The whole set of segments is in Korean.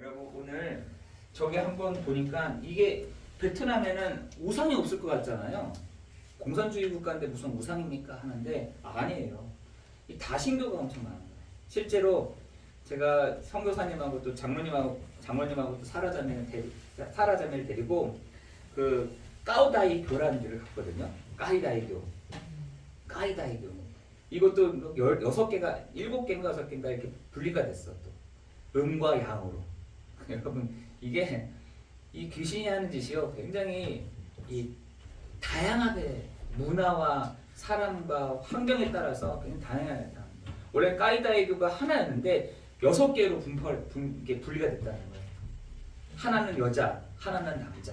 여러분 오늘 저기 한번 보니까 이게 베트남에는 우상이 없을 것 같잖아요. 공산주의 국가인데 무슨 우상입니까 하는데 아니에요. 이 다신교가 엄청 많아요. 실제로 제가 선교사님하고 또 장로님하고 또 사라자매를 데리고 그 까오다이 교라는 데를 갔거든요. 까이다이교. 이것도 6개가 7개인가 6개인가 이렇게 분리가 됐어. 또 음과 양으로. 여러분 이게 이 귀신이 하는 짓이요 굉장히 이 다양하게 문화와 사람과 환경에 따라서 굉장히 다양하게 원래 까이다이교가 하나였는데 6개로 분리가 됐다는 거예요. 하나는 여자, 하나는 남자,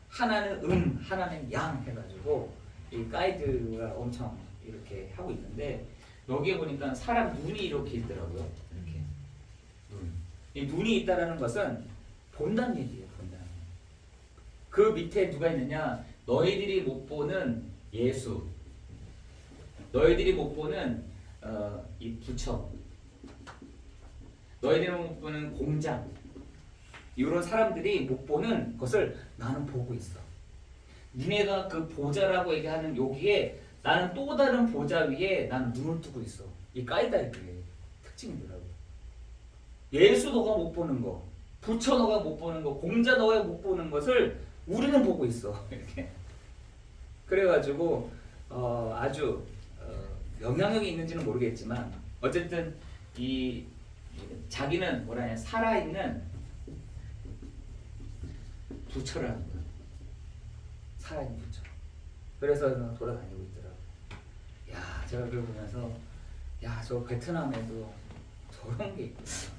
하나는 하나는 양 해가지고 이 가이드가 엄청 이렇게 하고 있는데 여기에 보니까 사람 눈이 이렇게 있더라고요. 이렇게 이 눈이 있다라는 것은 본다는 얘기예요. 본다는. 그 밑에 누가 있느냐? 너희들이 못 보는 예수, 너희들이 못 보는 이 부처, 너희들이 못 보는 공장, 이런 사람들이 못 보는 것을 나는 보고 있어. 니네가 그 보좌라고 얘기하는 여기에 나는 또 다른 보좌 위에 난 눈을 뜨고 있어. 이 까이다의 특징이더라고. 예수 너가 못 보는 거, 부처 너가 못 보는 거, 공자 너가 못 보는 것을 우리는 보고 있어. 이렇게. 그래가지고 아주 영향력이 있는지는 모르겠지만 어쨌든 이 자기는 뭐라 해야 살아있는 부처라는 거야. 살아있는 부처. 그래서 돌아다니고 있더라고. 야, 제가 그걸 보면서 야, 저 베트남에도 저런 게 있구나.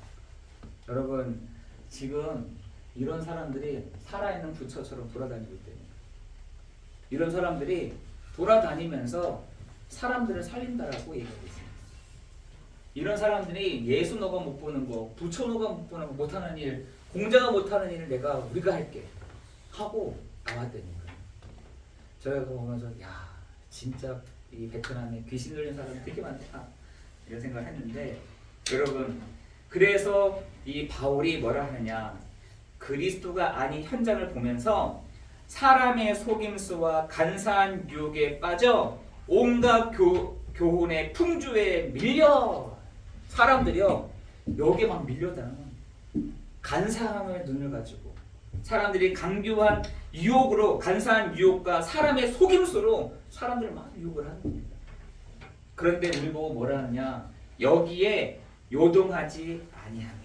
여러분 지금 이런 사람들이 살아있는 부처처럼 돌아다니고 있대요. 이런 사람들이 돌아다니면서 사람들을 살린다라고 얘기하고 있습니다. 이런 사람들이 예수 너가 못 보는 거, 부처 너가 못 보는 거, 못하는 일, 공자가 못하는 일을 우리가 할게 하고 나왔다니까요. 제가 그거 보면서 야, 진짜 이 베트남에 귀신 들린 사람이 되게 많다 이런 생각을 했는데 여러분 그래서 이 바울이 뭐라 하느냐 그리스도가 아닌 현장을 보면서 사람의 속임수와 간사한 유혹에 빠져 온갖 교훈의 풍조에 밀려 사람들이요 여기에 막 밀려다 간사함의 눈을 가지고 사람들이 강교한 유혹으로 간사한 유혹과 사람의 속임수로 사람들을 막 유혹을 하는 겁니다. 그런데 우리 보고 뭐라 하느냐 여기에 요동하지 아니하며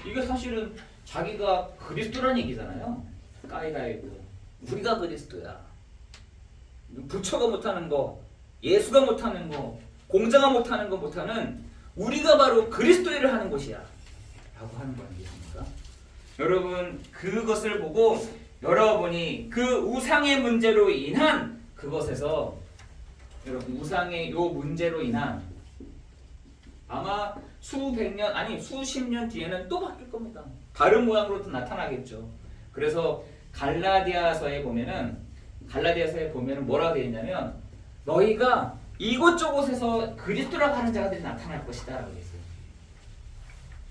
이게 사실은 자기가 그리스도라는 얘기잖아요. 까이다이도 우리가 그리스도야. 부처가 못하는 거 예수가 못하는 거 공자가 못하는 거 못하는 우리가 바로 그리스도 일을 하는 것이야 라고 하는 거 아니겠습니까? 여러분 그것을 보고 여러분이 그 우상의 문제로 인한 그것에서 여러분 우상의 요 문제로 인한 아마 수백 년 아니 수십 년 뒤에는 또 바뀔 겁니다. 다른 모양으로 또 나타나겠죠. 그래서 갈라디아서에 보면은 뭐라고 되어 있냐면 너희가 이곳저곳에서 그리스도라고 하는 자들이 나타날 것이다 라고 했어요.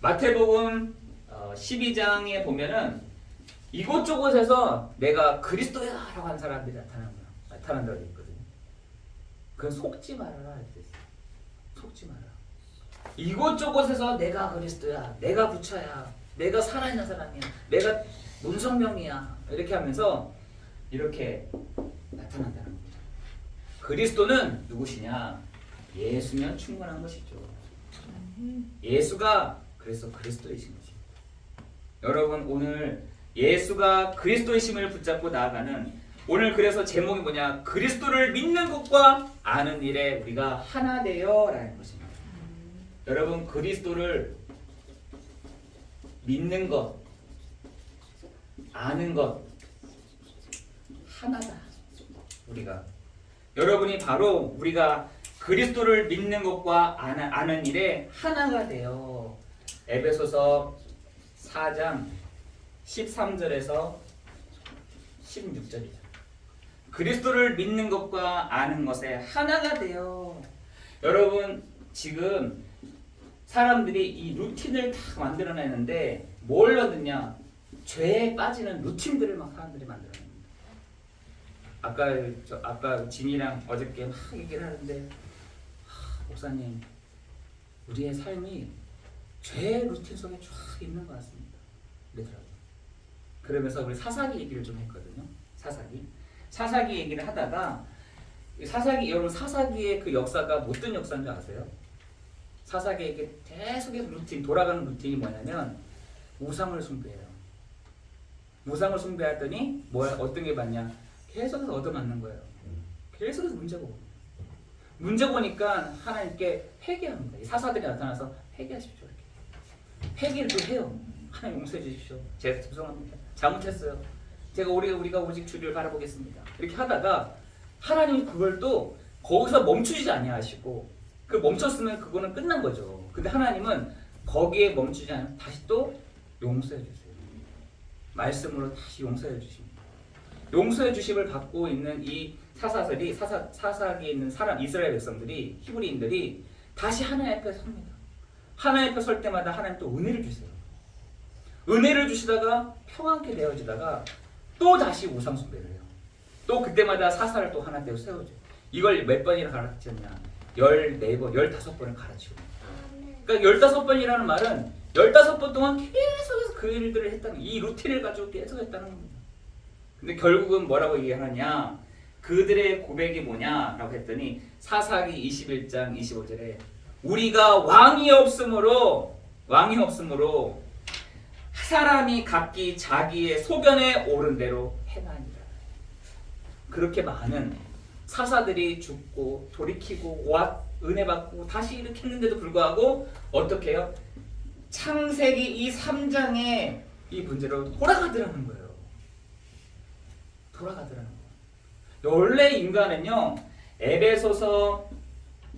마태복음 12장에 보면은 이곳저곳에서 내가 그리스도야 라고 하는 사람들이 나타난다고 했거든요. 그건 속지 말아라 이렇게 했어요. 속지 마라. 이곳저곳에서 내가 그리스도야, 내가 부처야, 내가 살아있는 사람이야, 내가 문성명이야 이렇게 하면서 이렇게 나타난다는 겁니다. 그리스도는 누구시냐? 예수면 충분한 것이죠. 예수가 그래서 그리스도이신 것입니다. 여러분 오늘 예수가 그리스도이심을 붙잡고 나아가는 오늘 그래서 제목이 뭐냐? 그리스도를 믿는 것과 아는 일에 우리가 하나 되어 라는 것입니다. 여러분 그리스도를 믿는 것, 아는 것 하나다. 우리가 여러분이 바로 우리가 그리스도를 믿는 것과 아는 일에 하나가 되어 에베소서 4장 13절에서 16절이죠. 그리스도를 믿는 것과 아는 것에 하나가 되어 여러분 지금 사람들이 이 루틴을 다 만들어내는데 뭘 얻느냐? 죄에 빠지는 루틴들을 막 사람들이 만들어냅니다. 아까 진이랑 어저께 막 얘기를 하는데 목사님 우리의 삶이 죄의 루틴 속에 쫙 있는 것 같습니다. 그러더라고요. 그러면서 우리 사사기 얘기를 좀 했거든요. 사사기 얘기를 하다가 여러분 사사기의 그 역사가 못된 역사인 줄 아세요? 사사기에게 계속해서 돌아가는 루틴이 뭐냐면 우상을 숭배해요. 우상을 숭배하더니 어떤 게 맞냐? 계속해서 얻어맞는 거예요. 계속해서 문제 보니까 하나님께 회개합니다. 이 사사들이 나타나서 회개하십시오. 이렇게 회개를 또 해요. 하나님 용서해 주십시오. 제가 죄송합니다. 잘못했어요. 제가 우리가 오직 주를 바라보겠습니다. 이렇게 하다가 하나님이 그걸 또 거기서 멈추지 아니하시고 그 멈췄으면 그거는 끝난 거죠. 근데 하나님은 거기에 멈추지 않고 다시 또 용서해 주세요. 말씀으로 다시 용서해 주십니다. 용서해 주심을 받고 있는 이 사사기에 있는 이스라엘 백성들이 히브리인들이 다시 하나님 앞에 섭니다. 하나님 앞에 설 때마다 하나님 또 은혜를 주세요. 은혜를 주시다가 평안케 되어지다가 또 다시 우상 숭배를 해요. 또 그때마다 사사를 또 하나 떼어 세워줘요. 이걸 몇 번이나 가르쳤냐? 14번, 15번을 가르치고. 그러니까 15번이라는 말은 15번 동안 계속해서 그 일들을 했다는, 이 루틴을 가지고 계속 했다는 겁니다. 근데 결국은 뭐라고 얘기하느냐? 그들의 고백이 뭐냐라고 했더니 사사기 21장 25절에 우리가 왕이 없으므로 사람이 각기 자기의 소견에 오른 대로 행하니라. 그렇게 많은 사사들이 죽고 돌이키고 은혜 받고 다시 이렇게 했는데도 불구하고 어떻게 해요? 창세기 이 3장의 이 문제로 돌아가더라는 거예요. 원래 인간은요, 에베소서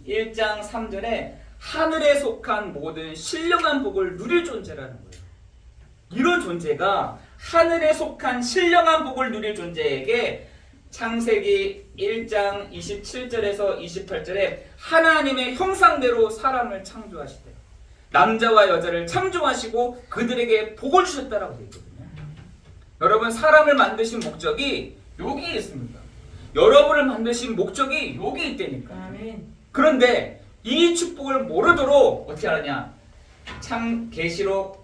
1장 3절에 하늘에 속한 모든 신령한 복을 누릴 존재라는 거예요. 이런 존재가 하늘에 속한 신령한 복을 누릴 존재에게 창세기 1장 27절에서 28절에 하나님의 형상대로 사람을 창조하시대요. 남자와 여자를 창조하시고 그들에게 복을 주셨다라고 되어 있거든요. 여러분, 사람을 만드신 목적이 여기에 있습니다. 여러분을 만드신 목적이 여기에 있다니까. 아멘. 그런데 이 축복을 모르도록 어떻게 하느냐? 계시록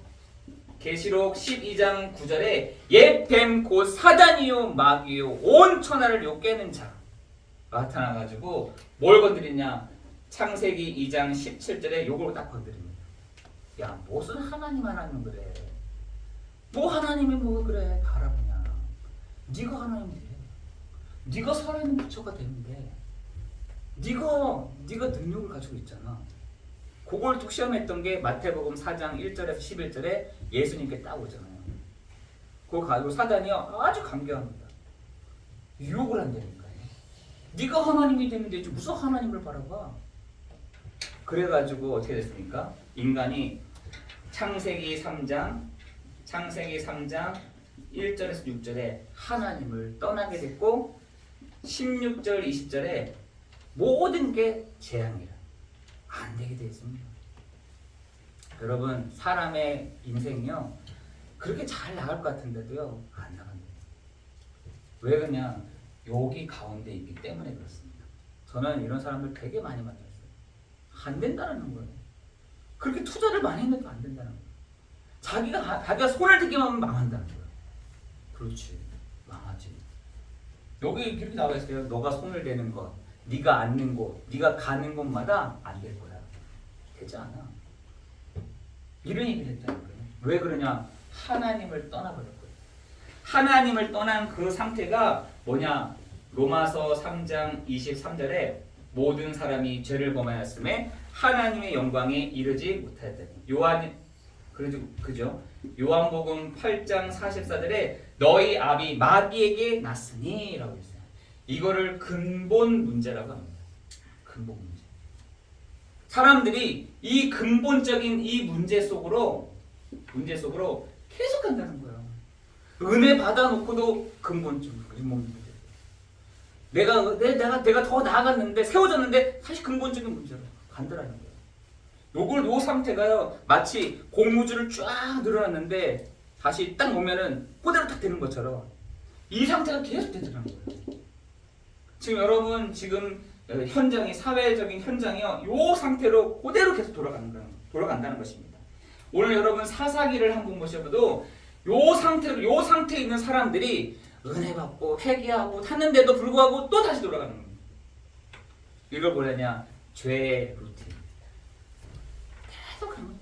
12장 9절에 옛 뱀 곧 사단이요 마귀요 온 천하를 요 깨는 자 나타나가지고 뭘 건드리냐? 창세기 2장 17절에 요걸 딱 건드립니다. 야, 무슨 하나님 그래? 뭐 하나님이 뭐 그래 바라보냐? 네가 하나님이 돼. 네가 살아있는 부처가 되는데 네가 능력을 가지고 있잖아. 그걸 또 시험했던 게 마태복음 4장 1절에서 11절에 예수님께 딱 오잖아요. 그거 가지고 사단이요 아주 강경합니다. 유혹을 한다니까요. 네가 하나님이 되는데 무슨 하나님을 바라봐? 그래가지고 어떻게 됐습니까? 인간이 창세기 3장 1절에서 6절에 하나님을 떠나게 됐고 16절 20절에 모든 게 재앙이라 안 되게 되어 있습니다. 여러분, 사람의 인생이요 그렇게 잘 나갈 것 같은데도요 안 나갑니다. 왜 그러냐? 여기 가운데 있기 때문에 그렇습니다. 저는 이런 사람들 되게 많이 만났어요. 안 된다는 거예요. 그렇게 투자를 많이 했는데도 안 된다는 거예요. 자기가 손을 대기만 하면 망한다는 거예요. 그렇지, 망하지. 여기 이렇게 나와 있어요. 너가 손을 대는 것, 네가 앉는 곳, 네가 가는 곳마다 안 될 거야. 되지 않아. 이런 얘기를 했다는 거예요. 왜 그러냐? 하나님을 떠나버렸거든요. 하나님을 떠난 그 상태가 뭐냐? 로마서 3장 23절에 모든 사람이 죄를 범하였음에 하나님의 영광에 이르지 못하였다니. 그죠? 요한복음 8장 44절에 너희 아비 마귀에게 났으니 라고 했어요. 이거를 근본 문제라고 합니다. 근본 문제. 사람들이 이 근본적인 이 문제 속으로 계속 간다는 거예요. 은혜 받아놓고도 근본 문제. 내가 더 나아갔는데 세워졌는데 사실 근본적인 문제로 간다라는 거예요. 요 상태가요 마치 고무줄을 쫙 늘어놨는데 다시 딱 놓으면은 그대로 딱 되는 것처럼 이 상태가 계속 되더라는 거예요. 지금 여러분 지금 현장이 사회적인 현장이요 요 상태로 그대로 계속 돌아간다는 것입니다. 오늘 여러분 사사기를 한번 보셔도 요 상태에 있는 사람들이 은혜 받고 회개하고 하는데도 불구하고 또 다시 돌아가는 겁니다. 이걸 뭐냐냐 죄의 루틴. 계속 하는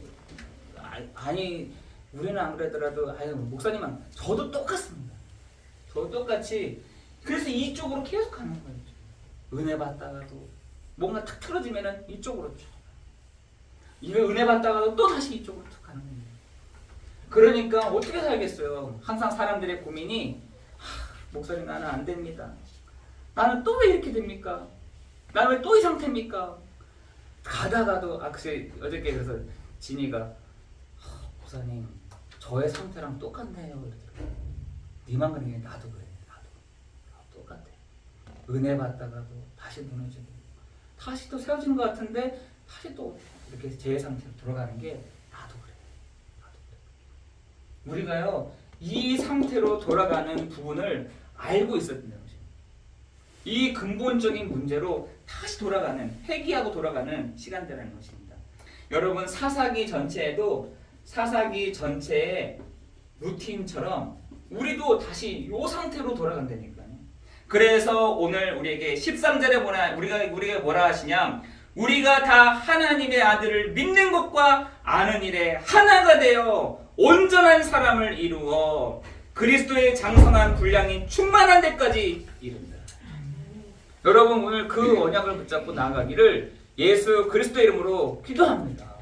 거예요. 아니 우리는 안 그러더라도 아유 목사님은 저도 똑같습니다. 저도 똑같이 그래서 이쪽으로 계속 가는 거예요. 은혜 받다가도 뭔가 탁 틀어지면은 이쪽으로 쭉. 이거 은혜 받다가도 또 다시 이쪽으로 툭 가는 거예요. 그러니까 어떻게 살겠어요? 항상 사람들의 고민이 목사님 나는 안 됩니다. 나는 또 왜 이렇게 됩니까? 나는 왜 또 이 상태입니까? 가다가도 글쎄 어저께 그래서 진이가 목사님 저의 상태랑 똑같네요. 이러더라고요. 니만 그런 게 나도 그래. 나도 똑같아. 은혜 받다가도 다시 무너지고 다시 또 세워지는 것 같은데 다시 또 이렇게 제 상태로 돌아가는 게 나도 그래. 우리가요 이 상태로 돌아가는 부분을 알고 있어야 된다는 거죠. 이 근본적인 문제로 다시 돌아가는 회귀하고 돌아가는 시간대라는 것입니다. 여러분 사사기 전체의 루틴처럼 우리도 다시 이 상태로 돌아간다니까요. 그래서 오늘 우리에게 13절에 우리가 뭐라 하시냐? 우리가 다 하나님의 아들을 믿는 것과 아는 일에 하나가 되어 온전한 사람을 이루어 그리스도의 장성한 분량이 충만한 데까지 이른다. 여러분 오늘 그 언약을 붙잡고 나아가기를 예수 그리스도의 이름으로 기도합니다.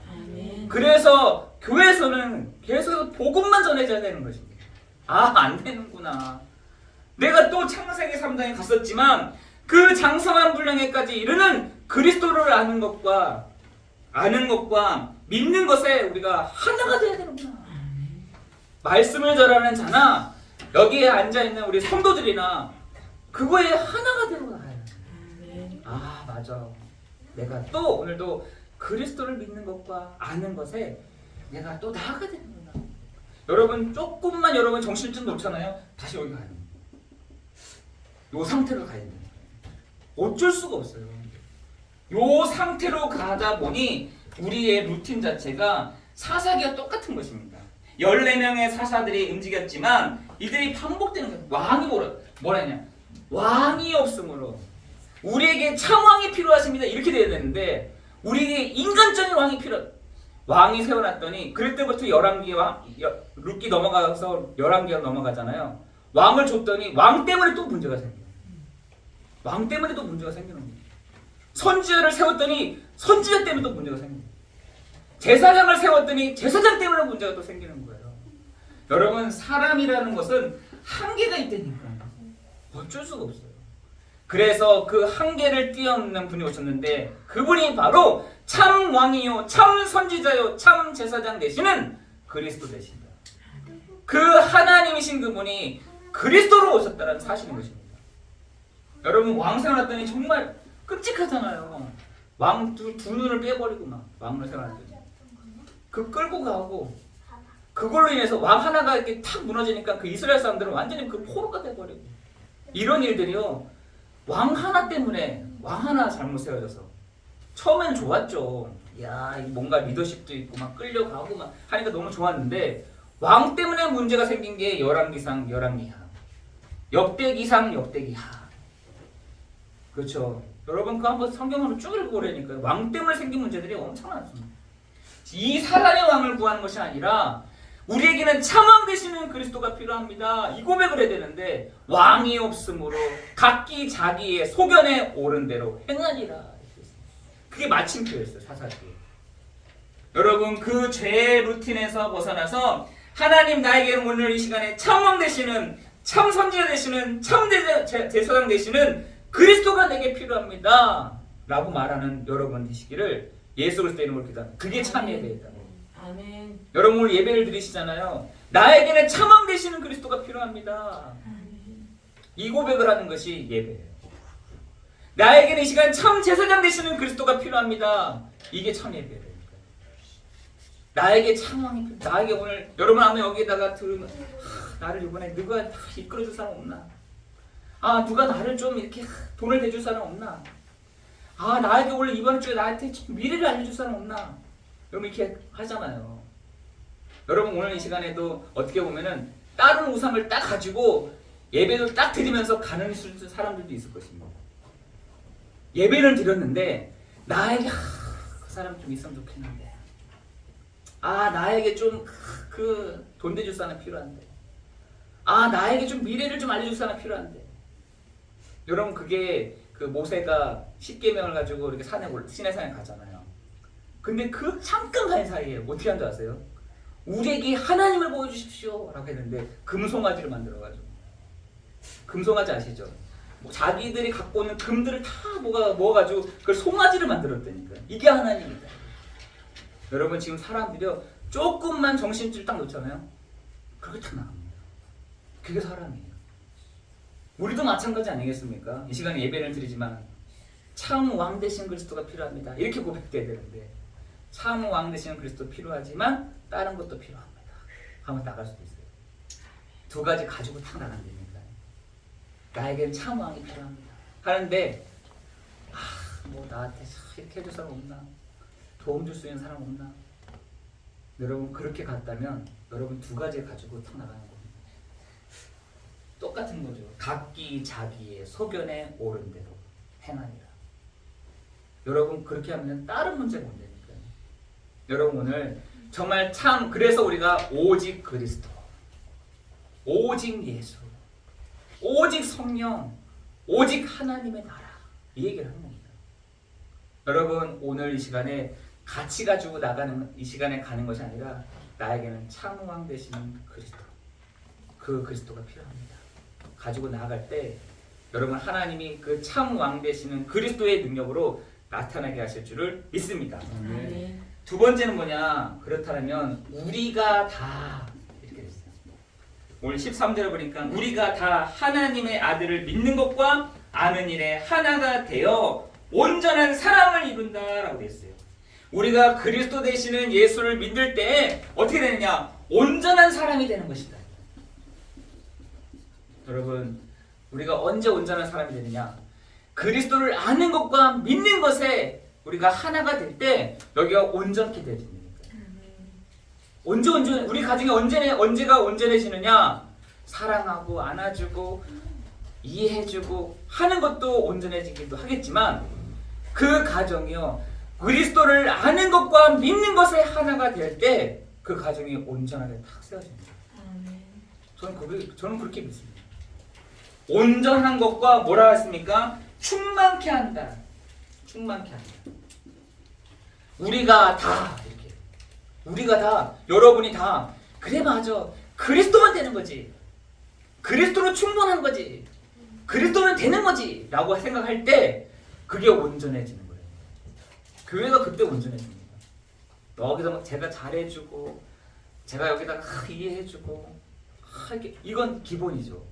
그래서 교회에서는 계속 복음만 전해져야 되는 것입니다. 안 되는구나. 내가 또 창세기 3장에 갔었지만 그 장성한 분량에까지 이르는 그리스도를 아는 것과 믿는 것에 우리가 하나가 되어야 되는구나. 말씀을 전하는 자나 여기에 앉아있는 우리 성도들이나 그거에 하나가 되고 나야. 맞아. 내가 또 오늘도 그리스도를 믿는 것과 아는 것에 내가 또 나아가야 되는구나. 여러분 조금만 여러분 정신을 좀 놓잖아요. 다시 여기 가요. 요 상태로 가야 돼요. 어쩔 수가 없어요. 요 상태로 가다 보니 우리의 루틴 자체가 사사기와 똑같은 것입니다. 14명의 사사들이 움직였지만 이들이 반복되는 거예요. 왕이 뭐라 했냐? 왕이 없으므로 우리에게 참 왕이 필요하십니다. 이렇게 돼야 되는데 우리에게 인간적인 왕이 왕이 세워놨더니 그럴 때부터 룻기 넘어가서 11개가 넘어가잖아요. 왕을 줬더니 왕 때문에 또 문제가 생겨요. 왕 때문에 또 문제가 생기는 거예요. 선지자를 세웠더니 선지자 때문에 또 문제가 생겨요. 제사장을 세웠더니 제사장 때문에 문제가 또 생기는 거예요. 여러분 사람이라는 것은 한계가 있다니까요. 어쩔 수가 없어요. 그래서 그 한계를 뛰어넘는 분이 오셨는데 그분이 바로 참 왕이요 참 선지자요 참 제사장 되시는 그리스도 되신다. 그 하나님이신 그분이 그리스도로 오셨다는 사실인 것입니다. 여러분 왕 세워놨더니 정말 끔찍하잖아요. 왕 두 눈을 빼버리고 막 왕을 세워놨더니 그 끌고 가고 그걸로 인해서 왕 하나가 이렇게 탁 무너지니까 그 이스라엘 사람들은 완전히 그 포로가 돼버리고 이런 일들이요 왕 하나 때문에 왕 하나 잘못 세워져서 처음엔 좋았죠. 야 뭔가 리더십도 있고 막 끌려가고 막 하니까 너무 좋았는데 왕 때문에 문제가 생긴 게 열왕기상 열왕기하 역대기상 역대기하. 그렇죠. 여러분 그거 한번 성경으로 쭉 읽어보라니까요. 왕 때문에 생긴 문제들이 엄청났습니다. 이 사단의 왕을 구하는 것이 아니라 우리에게는 참왕 되시는 그리스도가 필요합니다. 이 고백을 해야 되는데 왕이 없으므로 각기 자기의 소견에 오른 대로 행하리라. 그게 마침표였어요. 사사기에. 여러분 그 죄의 루틴에서 벗어나서 하나님 나에게는 오늘 이 시간에 참왕 되시는 참 선지자 되시는 참 제사장 되시는 그리스도가 내게 필요합니다. 라고 말하는 여러분 되시기를 예수 그리스도 이름으로 기도합니다. 그게 참 예배이다. 아멘. 여러분 오늘 예배를 드리시잖아요. 나에게는 참왕 되시는 그리스도가 필요합니다. 이 고백을 하는 것이 예배예요. 나에게는 이 시간 참 제사장 되시는 그리스도가 필요합니다. 이게 참 예배예요. 나에게 창왕이 필요. 나에게 오늘 여러분 아마 여기다가 들으면 나를 이번에 누가 이끌어줄 사람 없나? 누가 나를 좀 이렇게 돈을 대줄 사람 없나? 나에게 원래 이번 주에 나한테 미래를 알려줄 사람 없나? 여러분 이렇게 하잖아요. 여러분 오늘 이 시간에도 어떻게 보면은 다른 우상을 딱 가지고 예배를 딱 드리면서 가는 사람들도 있을 것입니다. 예배를 드렸는데 나에게 그 사람 좀 있으면 좋겠는데 나에게 좀 그 돈 대줄 사람 필요한데 나에게 좀 미래를 좀 알려줄 사람 필요한데 여러분 그게 그 모세가 10계명을 가지고 이렇게 시내산에 가잖아요. 근데 그 잠깐 간 사이에 어떻게 한 줄 아세요? 우리에게 하나님을 보여주십시오 라고 했는데 금송아지를 만들어가지고 금송아지 아시죠? 자기들이 갖고 있는 금들을 다 모아가지고 그걸 송아지를 만들었다니까요. 이게 하나님이다. 여러분 지금 사람들이요 조금만 정신줄 딱 놓잖아요. 그렇게 탁 나갑니다. 그게 사람이에요. 우리도 마찬가지 아니겠습니까? 이 시간에 예배를 드리지만 참 왕 되신 그리스도가 필요합니다. 이렇게 고백돼야 되는데 참 왕 되시는 그리스도 필요하지만 다른 것도 필요합니다. 하면 나갈 수도 있어요. 두 가지 가지고 탁 나간다니까. 나에겐 참 왕이 필요합니다. 하는데 뭐 나한테 이렇게 해줄 사람 없나? 도움 줄 수 있는 사람 없나? 여러분 그렇게 갔다면 여러분 두 가지 가지고 탁 나가는 겁니다. 똑같은 거죠. 각기 자기의 소견에 옳은 대로 행하니라. 여러분 그렇게 하면 다른 문제가 온다니까요. 여러분 오늘 정말 참 그래서 우리가 오직 그리스도, 오직 예수, 오직 성령, 오직 하나님의 나라 이 얘기를 하는 겁니다. 여러분 오늘 이 시간에 같이 가지고 나가는 이 시간에 가는 것이 아니라 나에게는 참 왕 되시는 그리스도, 그 그리스도가 필요합니다. 가지고 나아갈 때 여러분 하나님이 그 참 왕 되시는 그리스도의 능력으로 나타나게 하실 줄을 믿습니다. 두 번째는 뭐냐? 그렇다면 우리가 다 이렇게 됐어요. 오늘 13절을 보니까 우리가 다 하나님의 아들을 믿는 것과 아는 일에 하나가 되어 온전한 사람을 이룬다라고 되어 있어요. 우리가 그리스도 되시는 예수를 믿을 때 어떻게 되느냐? 온전한 사람이 되는 것이다. 여러분 우리가 언제 온전한 사람이 되느냐? 그리스도를 아는 것과 믿는 것에 우리가 하나가 될 때 여기가 온전케 되어집니다. 우리 가정이 언제가 온전해지느냐? 사랑하고 안아주고 이해해주고 하는 것도 온전해지기도 하겠지만 그 가정이요 그리스도를 아는 것과 믿는 것에 하나가 될 때 그 가정이 온전하게 탁 세워집니다. 저는 그렇게 믿습니다. 온전한 것과 뭐라 했습니까? 충만케 한다. 충만케 한다. 우리가 다 이렇게 우리가 다 여러분이 다 그래 맞아 그리스도만 되는 거지. 그리스도로 충분한 거지. 그리스도는 되는 거지 라고 생각할 때 그게 온전해지는 거예요. 교회가 그때 온전해집니다. 여기서 제가 잘해주고 제가 여기다가 이해해주고 이건 기본이죠.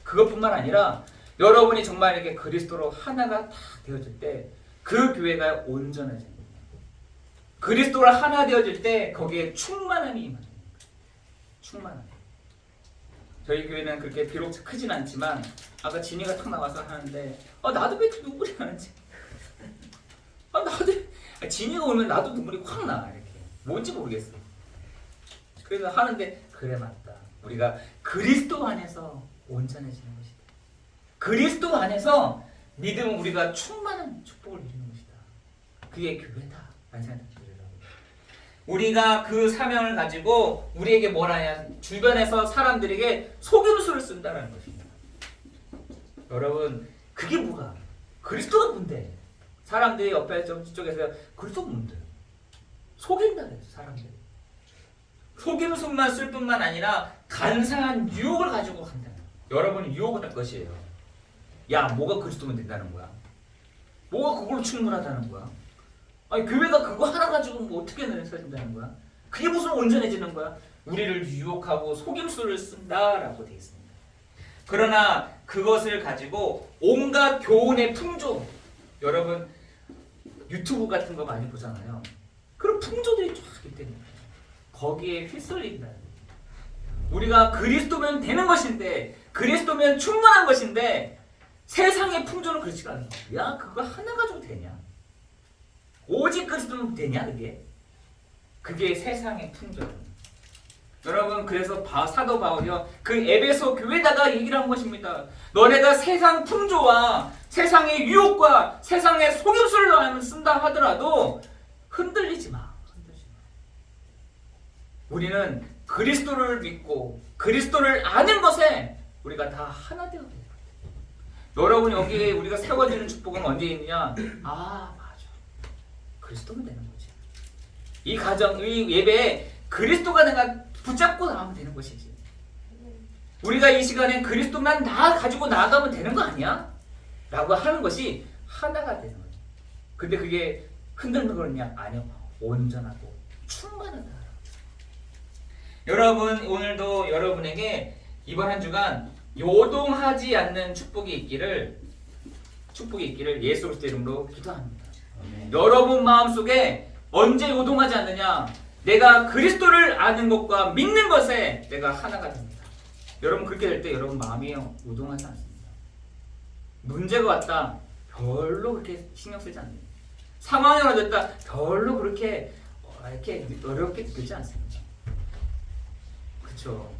그것뿐만 아니라 여러분이 정말 이렇게 그리스도로 하나가 딱 되어질 때 그 교회가 온전해집니다. 그리스도로 하나 되어질 때 거기에 충만함이 임합니다. 충만함. 저희 교회는 그렇게 비록 크진 않지만 아까 진이가 탁 나와서 하는데 나도 왜 이렇게 눈물이 나는지 나도 진이가 오면 나도 눈물이 확 나. 이렇게 뭔지 모르겠어. 그래서 하는데 그래 맞다. 우리가 그리스도 안에서 온전해지는 것이다. 그리스도 안에서 믿음은 우리가 충만한 축복을 누리는 것이다. 그게 교회다 라는 생각이 들더라고요. 우리가 그 사명을 가지고 우리에게 뭘 하냐? 주변에서 사람들에게 속임수를 쓴다는 것입니다. 여러분 그게 뭐가? 그리스도가 뭔데? 사람들이 옆에 저쪽에서 그리스도가 뭔데? 속인다 그랬어 사람들이. 속임수만 쓸 뿐만 아니라 간사한 유혹을 가지고 간다. 여러분이 유혹을 할 것이에요. 야 뭐가 그리스도면 된다는 거야? 뭐가 그걸로 충분하다는 거야? 아니 교회가 그거 하나 가지고 뭐 어떻게 내려진다는 거야? 그게 무슨 온전해지는 거야? 우리를 유혹하고 속임수를 쓴다라고 되어 있습니다. 그러나 그것을 가지고 온갖 교훈의 풍조, 여러분 유튜브 같은 거 많이 보잖아요. 그런 풍조들이 쫙 있기 때문에 거기에 휩쓸린다. 우리가 그리스도면 되는 것인데, 그리스도면 충분한 것인데 세상의 풍조는 그렇지가 않아. 야, 그거 하나 가지고 되냐? 오직 그리스도면 되냐? 그게 세상의 풍조예요. 여러분, 그래서 사도 바울이요, 그 에베소 교회에다가 얘기를 한 것입니다. 너네가 세상 풍조와 세상의 유혹과 세상의 속임수를 쓴다 하더라도 흔들리지 마. 우리는 그리스도를 믿고 그리스도를 아는 것에 우리가 다 하나 되어야 돼요. 여러분, 여기에 우리가 세워지는 축복은 언제 있느냐? 아, 맞아. 그리스도면 되는 거지. 이 가정, 이 예배에 그리스도가 내가 붙잡고 나가면 되는 것이지. 우리가 이 시간에 그리스도만 가지고 나아가면 되는 거 아니야? 라고 하는 것이 하나가 되는 거예요. 근데 그게 흔들면 그러냐? 아니요. 온전하고 충만하다. 여러분, 오늘도 여러분에게 이번 한 주간 요동하지 않는 축복이 있기를 예수 그리스도 이름으로 기도합니다. 여러분 마음속에 언제 요동하지 않느냐? 내가 그리스도를 아는 것과 믿는 것에 내가 하나가 됩니다. 여러분, 그렇게 될 때 여러분 마음이 요동하지 않습니다. 문제가 왔다, 별로 그렇게 신경 쓰지 않습니다. 상황이 어렵다, 별로 그렇게 이렇게 어렵게 들지 않습니다. 그렇죠?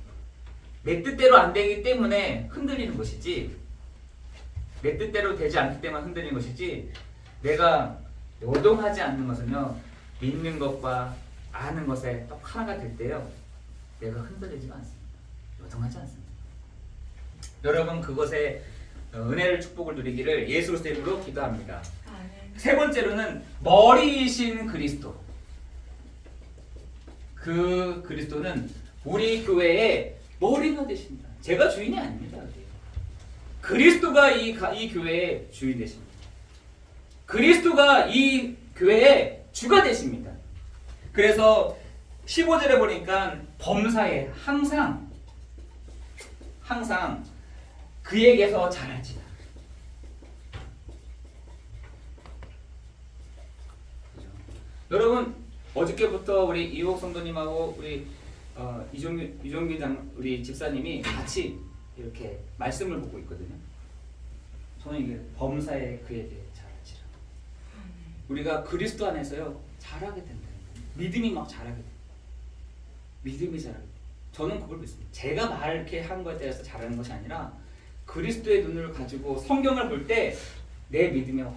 내 뜻대로 안 되기 때문에 흔들리는 것이지, 내 뜻대로 되지 않기 때문에 흔들리는 것이지, 내가 요동하지 않는 것은요, 믿는 것과 아는 것에 또 하나가 될 때요, 내가 흔들리지가 않습니다. 요동하지 않습니다. 여러분, 그것에 은혜를 축복을 누리기를 예수 그리스도 이름으로 기도합니다. 세 번째로는 머리이신 그리스도. 그 그리스도는 우리 교회의 머리가 되십니다. 제가 주인이 아닙니다. 그리스도가 이 교회의 주인 되십니다. 그리스도가 이 교회의 주가 되십니다. 그래서 15절에 보니까 범사에 항상 그에게서 자랄지다. 여러분, 어저께부터 우리 이옥 성도님하고 우리 이종규 우리 집사님이 같이 이렇게 말씀을 보고 있거든요. 저는 이게 범사에 그에게 자랄지라. 우리가 그리스도 안에서요, 자라게 된다. 믿음이 막 자라게 돼요. 믿음이 자라게 돼요. 저는 그걸 믿습니다. 제가 말 이렇게 한 것에 대해서 자라는 것이 아니라 그리스도의 눈을 가지고 성경을 볼 때 내 믿음이 확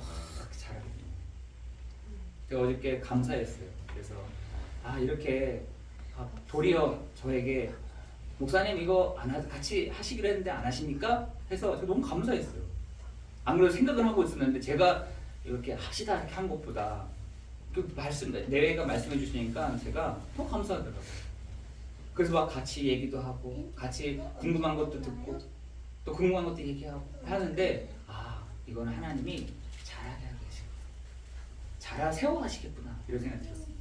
자라게 돼요. 제가 어저께 감사했어요. 그래서 이렇게 도리어 저에게 목사님 이거 같이 하시기로 했는데 안 하십니까? 해서 제가 너무 감사했어요. 안 그래도 생각을 하고 있었는데 제가 이렇게 하시다 이렇게 한 것보다 내외가 말씀해 주시니까 제가 더 감사하더라고요. 그래서 막 같이 얘기도 하고 같이 궁금한 것도 듣고 또 궁금한 것도 얘기하고 하는데 이거는 하나님이 잘하게 하고 계시구나, 세워가시겠구나, 이런 생각이 들었습니다.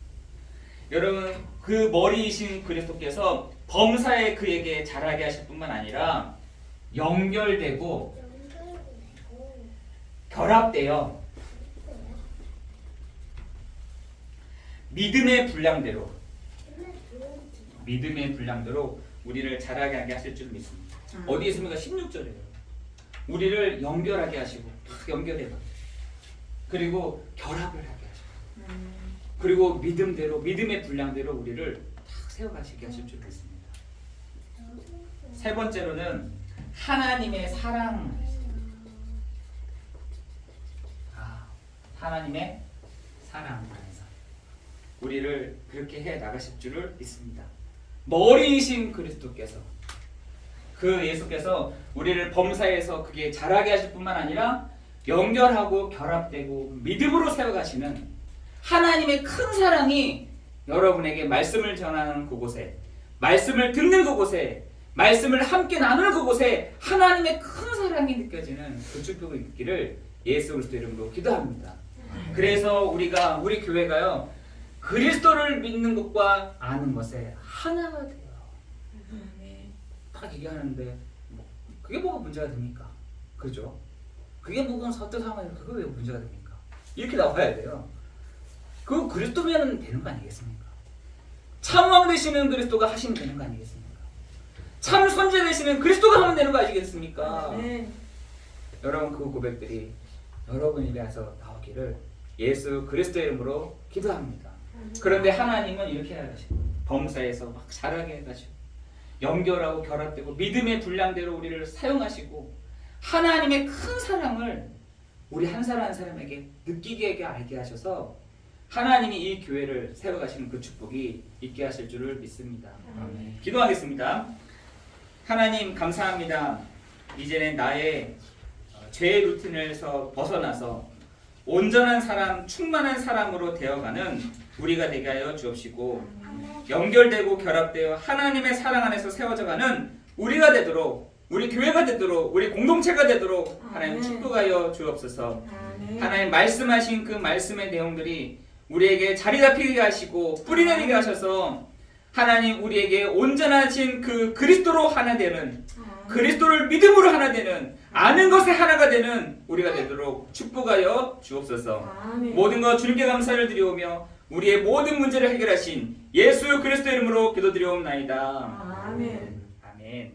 여러분, 그 머리이신 그리스도께서 범사에 그에게 자라게 하실 뿐만 아니라 연결되고 결합되어 믿음의 분량대로 우리를 자라게 하게 하실 줄 믿습니다. 어디에 있습니까? 16절이에요. 우리를 연결하게 하시고 탁 연결해봐. 그리고 결합을 하게 하시고 그리고 믿음의 분량대로 우리를 탁 세워가시게 하실 줄 믿습니다. 세 번째로는 하나님의 사랑. 하나님의 사랑 안에서 우리를 그렇게 해 나가실 줄을 믿습니다. 머리이신 그리스도께서, 그 예수께서 우리를 범사에서 그게 자라게 하실 뿐만 아니라 연결하고 결합되고 믿음으로 세워가시는 하나님의 큰 사랑이 여러분에게 말씀을 전하는 그곳에, 말씀을 듣는 그곳에, 말씀을 함께 나누는 그곳에 하나님의 큰 사랑이 느껴지는 그 축복이 있기를 예수 그리스도 이름으로 기도합니다. 그래서 우리 교회가요, 그리스도를 믿는 것과 아는 것에 하나가 돼요. 딱 얘기하는데 그게 뭐가 문제가 됩니까? 그죠? 그게 뭐가 어떤 상황에서 그게 왜 문제가 됩니까? 이렇게 나와야 돼요. 그 그리스도면 되는 거 아니겠습니까? 참왕 되시는 그리스도가 하시면 되는 거 아니겠습니까? 참 선지 되시는 그리스도가 하면 되는 거 아니겠습니까? 여러분 그 고백들이 여러분 입에서 나오기를 예수 그리스도의 이름으로 기도합니다. 그런데 하나님은 이렇게 하시고 범사에서 막 자라게 해가지고 연결하고 결합되고 믿음의 분량대로 우리를 사용하시고 하나님의 큰 사랑을 우리 한 사람 한 사람에게 느끼게 알게 하셔서 하나님이 이 교회를 세워가시는 그 축복이 있게 하실 줄을 믿습니다. 아멘. 기도하겠습니다. 하나님 감사합니다. 이제는 나의 죄의 루틴에서 벗어나서 온전한 사람, 충만한 사람으로 되어가는 우리가 되게 하여 주옵시고 연결되고 결합되어 하나님의 사랑 안에서 세워져가는 우리가 되도록 우리 교회가 되도록 우리 공동체가 되도록 하나님 축복하여 주옵소서. 하나님 말씀하신 그 말씀의 내용들이 우리에게 자리 잡히게 하시고 뿌리 내리게 하셔서 하나님 우리에게 온전하신 그 그리스도로 하나 되는 그리스도를 믿음으로 하나 되는 아는 것에 하나가 되는 우리가 되도록 축복하여 주옵소서. 모든 것 주님께 감사를 드리오며 우리의 모든 문제를 해결하신 예수 그리스도 이름으로 기도드리옵나이다. 아멘. 아멘.